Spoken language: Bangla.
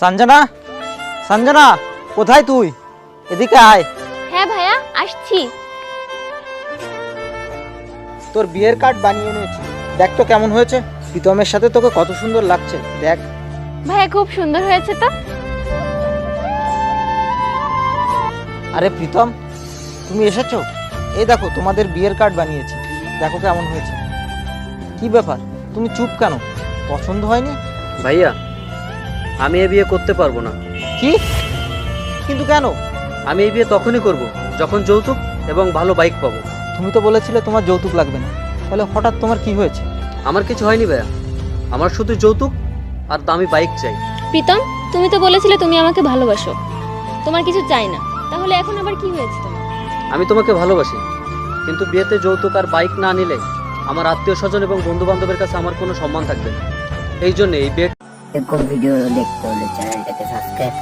সঞ্জনা, সঞ্জনা, কোথায় তুই? এদিকে আয়। হ্যাঁ ভাইয়া, আসছি। তোর বিয়ের কার্ড বানিয়ে এনেছি, দেখ তো কেমন হয়েছে। প্রীতমের সাথে তোকে কত সুন্দর লাগছে, দেখ। ভাইয়া খুব সুন্দর হয়েছে তো। আরে প্রীতম, তুমি এসেছো? এই দেখো তোমাদের বিয়ের কার্ড বানিয়েছি, দেখো কেমন হয়েছে। কি ব্যাপার, তুমি চুপ কেন? পছন্দ হয়নি? ভাইয়া, আমি এই বিয়ে করতে পারবো না। কি? কিন্তু কেন? আমি এই বিয়ে তখনই করব যখন যৌতুক এবং ভালো বাইক পাবো। তুমি তো বলেছিলে তোমার যৌতুক লাগবে না, তাহলে হঠাৎ তোমার কি হয়েছে? আমার কিছু হয়নি ভাইয়া, আমার শুধু যৌতুক আর দামি বাইক চাই। প্রীতম, তুমি তো বলেছিলে তুমি আমাকে ভালোবাসো, তোমার কিছু চাই না, তাহলে এখন আবার কি হয়েছে তোমার? আমি তোমাকে ভালোবাসি, কিন্তু বিয়েতে যৌতুক আর বাইক না নিলে আমার আত্মীয় স্বজন এবং বন্ধু বান্ধবের কাছে আমার কোনো সম্মান থাকবে না। এই জন্য এই বিয়ে এরকম ভিডিও দেখতে হলে চ্যানেলটাকে সাবস্ক্রাইব